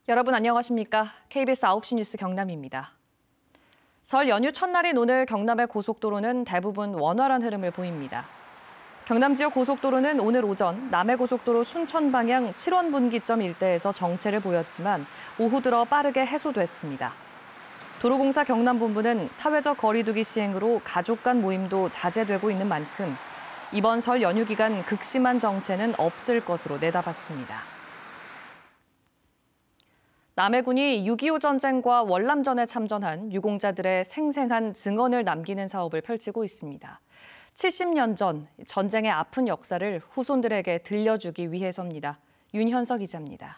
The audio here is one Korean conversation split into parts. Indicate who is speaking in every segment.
Speaker 1: 여러분 안녕하십니까? KBS 9시 뉴스 경남입니다. 설 연휴 첫날인 오늘 경남의 고속도로는 대부분 원활한 흐름을 보입니다. 경남 지역 고속도로는 오늘 오전 남해고속도로 순천 방향 7원 분기점 일대에서 정체를 보였지만 오후 들어 빠르게 해소됐습니다. 도로공사 경남본부는 사회적 거리 두기 시행으로 가족 간 모임도 자제되고 있는 만큼 이번 설 연휴 기간 극심한 정체는 없을 것으로 내다봤습니다. 남해군이 6.25 전쟁과 월남전에 참전한 유공자들의 생생한 증언을 남기는 사업을 펼치고 있습니다. 70년 전 전쟁의 아픈 역사를 후손들에게 들려주기 위해서입니다. 윤현석 기자입니다.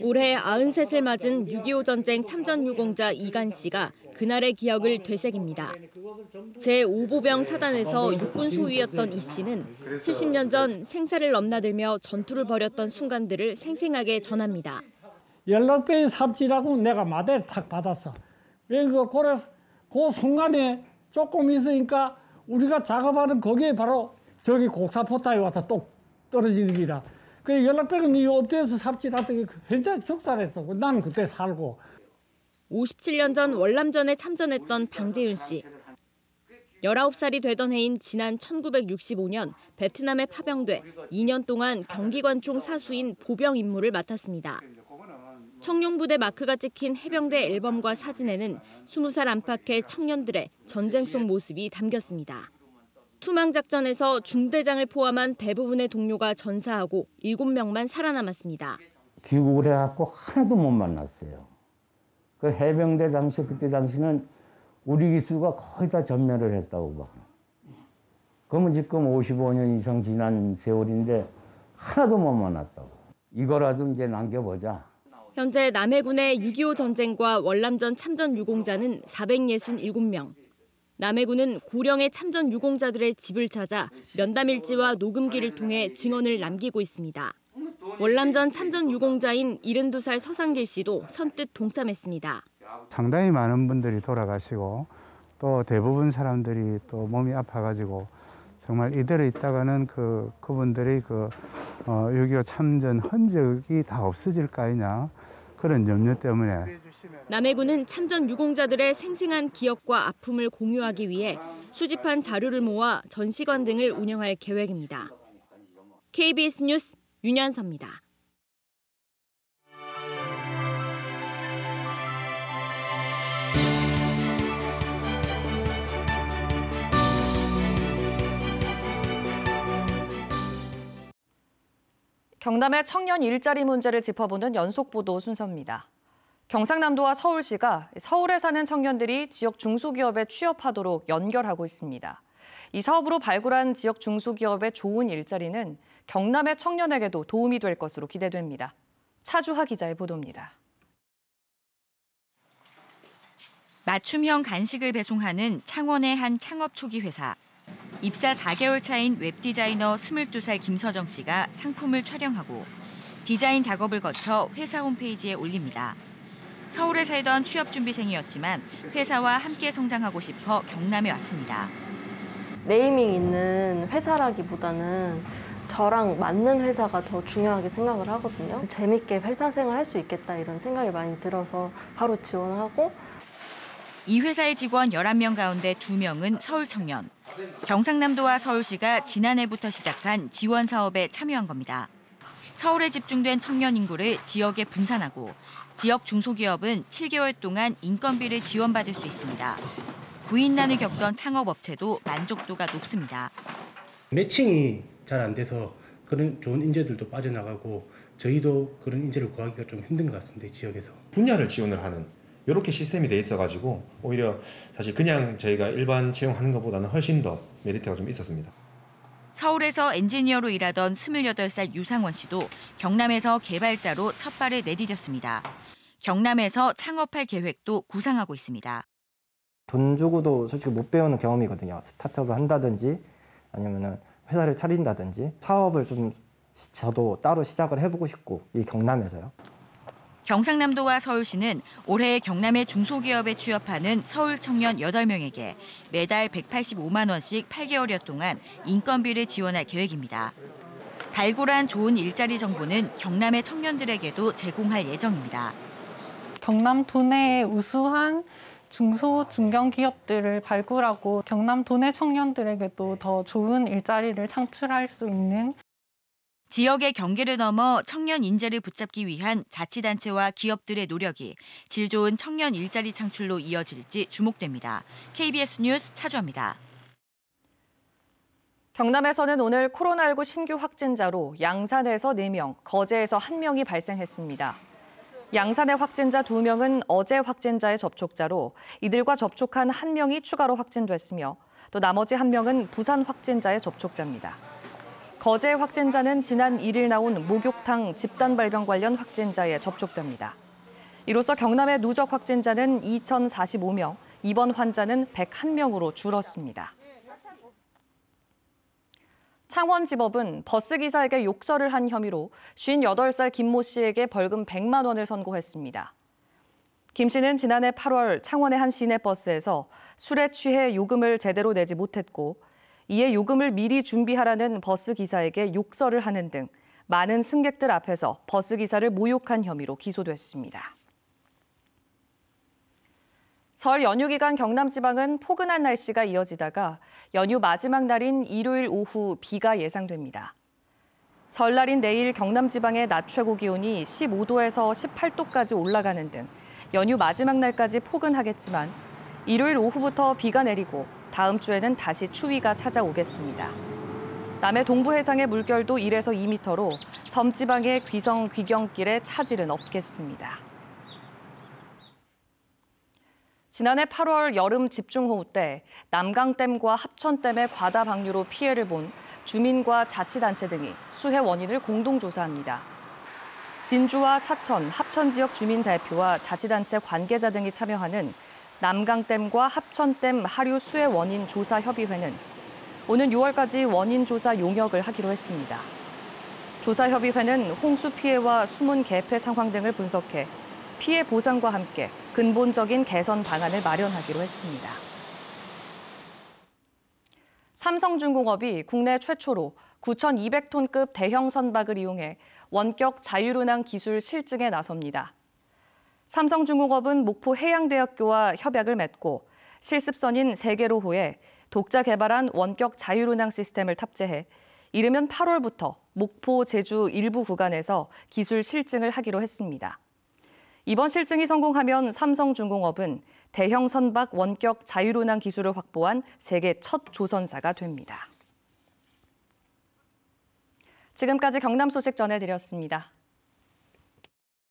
Speaker 2: 올해 93을 맞은 6.25 전쟁 참전 유공자 이간 씨가 그날의 기억을 되새깁니다. 제5보병 사단에서 육군 소위였던 이 씨는 70년 전 생사를 넘나들며 전투를 벌였던 순간들을 생생하게 전합니다.
Speaker 3: 연락배의 삽질하고 내가 마대를 탁 받았어. 그 순간에 조금 있으니까 우리가 작업하는 거기에 바로 저기 곡사포타에 와서 똑 떨어지는 기라. 그 연락배는 이 업대에서 삽질하던 게 굉장히 적살했어. 나는 그때 살고.
Speaker 2: 57년 전 월남전에 참전했던 방재윤 씨. 19살이 되던 해인 지난 1965년 베트남에 파병돼 2년 동안 경기관총 사수인 보병 임무를 맡았습니다. 청룡부대 마크가 찍힌 해병대 앨범과 사진에는 20살 안팎의 청년들의 전쟁 속 모습이 담겼습니다. 투망작전에서 중대장을 포함한 대부분의 동료가 전사하고 7명만 살아남았습니다.
Speaker 4: 귀국을 해갖고 하나도 못 만났어요. 그 해병대 당시 그때 당시는 우리 기수가 거의 다 전멸을 했다고 봐. 그러면 지금 55년 이상 지난 세월인데 하나도 못 만났다고. 이거라도 이제 남겨보자.
Speaker 2: 현재 남해군의 6.25 전쟁과 월남전 참전 유공자는 467명. 남해군은 고령의 참전 유공자들의 집을 찾아 면담일지와 녹음기를 통해 증언을 남기고 있습니다. 월남전 참전 유공자인 72살 서상길 씨도 선뜻 동참했습니다.
Speaker 5: 상당히 많은 분들이 돌아가시고 또 대부분 사람들이 또 몸이 아파가지고 정말 이대로 있다가는 그분들이 6.25 참전 흔적이 다 없어질 거 아니냐 그런 염려 때문에.
Speaker 2: 남해군은 참전 유공자들의 생생한 기억과 아픔을 공유하기 위해 수집한 자료를 모아 전시관 등을 운영할 계획입니다. KBS 뉴스 윤현서입니다.
Speaker 1: 경남의 청년 일자리 문제를 짚어보는 연속보도 순서입니다. 경상남도와 서울시가 서울에 사는 청년들이 지역 중소기업에 취업하도록 연결하고 있습니다. 이 사업으로 발굴한 지역 중소기업의 좋은 일자리는 경남의 청년에게도 도움이 될 것으로 기대됩니다. 차주하 기자의 보도입니다.
Speaker 6: 맞춤형 간식을 배송하는 창원의 한 창업 초기 회사. 입사 4개월 차인 웹디자이너 22살 김서정 씨가 상품을 촬영하고 디자인 작업을 거쳐 회사 홈페이지에 올립니다. 서울에 살던 취업준비생이었지만 회사와 함께 성장하고 싶어 경남에 왔습니다.
Speaker 7: 네이밍 있는 회사라기보다는 저랑 맞는 회사가 더 중요하게 생각을 하거든요. 재밌게 회사 생활 할 수 있겠다 이런 생각이 많이 들어서 바로 지원하고.
Speaker 6: 이 회사의 직원 11명 가운데 2명은 서울 청년. 경상남도와 서울시가 지난해부터 시작한 지원 사업에 참여한 겁니다. 서울에 집중된 청년 인구를 지역에 분산하고 지역 중소기업은 7개월 동안 인건비를 지원받을 수 있습니다. 부인난을 겪던 창업업체도 만족도가 높습니다.
Speaker 8: 매칭이 잘 안 돼서 그런 좋은 인재들도 빠져나가고 저희도 그런 인재를 구하기가 좀 힘든 것 같습니다. 지역에서.
Speaker 9: 분야를 지원을 하는 이렇게 시스템이 돼 있어가지고 오히려 사실 그냥 저희가 일반 채용하는 것보다는 훨씬 더 메리트가 좀 있었습니다.
Speaker 6: 서울에서 엔지니어로 일하던 28살 유상원 씨도 경남에서 개발자로 첫 발을 내디뎠습니다. 경남에서 창업할 계획도 구상하고 있습니다.
Speaker 10: 돈 주고도 솔직히 못 배우는 경험이거든요. 스타트업을 한다든지 아니면 회사를 차린다든지 사업을 좀 저도 따로 시작을 해보고 싶고 이 경남에서요.
Speaker 6: 경상남도와 서울시는 올해 경남의 중소기업에 취업하는 서울 청년 8명에게 매달 185만 원씩 8개월여 동안 인건비를 지원할 계획입니다. 발굴한 좋은 일자리 정보는 경남의 청년들에게도 제공할 예정입니다.
Speaker 11: 경남 도내의 우수한 중소, 중견 기업들을 발굴하고 경남 도내 청년들에게도 더 좋은 일자리를 창출할 수 있는
Speaker 6: 지역의 경계를 넘어 청년 인재를 붙잡기 위한 자치단체와 기업들의 노력이 질 좋은 청년 일자리 창출로 이어질지 주목됩니다. KBS 뉴스 차주아입니다.
Speaker 1: 경남에서는 오늘 코로나19 신규 확진자로 양산에서 4명, 거제에서 1명이 발생했습니다. 양산의 확진자 2명은 어제 확진자의 접촉자로 이들과 접촉한 1명이 추가로 확진됐으며 또 나머지 1명은 부산 확진자의 접촉자입니다. 거제 확진자는 지난 1일 나온 목욕탕 집단 발병 관련 확진자의 접촉자입니다. 이로써 경남의 누적 확진자는 2,045명, 입원 환자는 101명으로 줄었습니다. 창원지법은 버스기사에게 욕설을 한 혐의로 58살 김모 씨에게 벌금 100만 원을 선고했습니다. 김 씨는 지난해 8월 창원의 한 시내버스에서 술에 취해 요금을 제대로 내지 못했고 이에 요금을 미리 준비하라는 버스기사에게 욕설을 하는 등 많은 승객들 앞에서 버스기사를 모욕한 혐의로 기소됐습니다. 설 연휴 기간 경남 지방은 포근한 날씨가 이어지다가 연휴 마지막 날인 일요일 오후 비가 예상됩니다. 설날인 내일 경남 지방의 낮 최고 기온이 15도에서 18도까지 올라가는 등 연휴 마지막 날까지 포근하겠지만 일요일 오후부터 비가 내리고 다음 주에는 다시 추위가 찾아오겠습니다. 남해 동부 해상의 물결도 1에서 2m로 섬 지방의 귀성 귀경길에 차질은 없겠습니다. 지난해 8월 여름 집중호우 때 남강댐과 합천댐의 과다 방류로 피해를 본 주민과 자치단체 등이 수해 원인을 공동조사합니다. 진주와 사천, 합천 지역 주민 대표와 자치단체 관계자 등이 참여하는 남강댐과 합천댐 하류 수해 원인 조사 협의회는 오는 6월까지 원인 조사 용역을 하기로 했습니다. 조사 협의회는 홍수 피해와 수문 개폐 상황 등을 분석해 피해 보상과 함께 근본적인 개선 방안을 마련하기로 했습니다. 삼성중공업이 국내 최초로 9,200톤급 대형 선박을 이용해 원격 자율운항 기술 실증에 나섭니다. 삼성중공업은 목포 해양대학교와 협약을 맺고 실습선인 세계로호에 독자 개발한 원격 자율운항 시스템을 탑재해 이르면 8월부터 목포, 제주 일부 구간에서 기술 실증을 하기로 했습니다. 이번 실증이 성공하면 삼성중공업은 대형 선박 원격 자율운항 기술을 확보한 세계 첫 조선사가 됩니다. 지금까지 경남 소식 전해드렸습니다.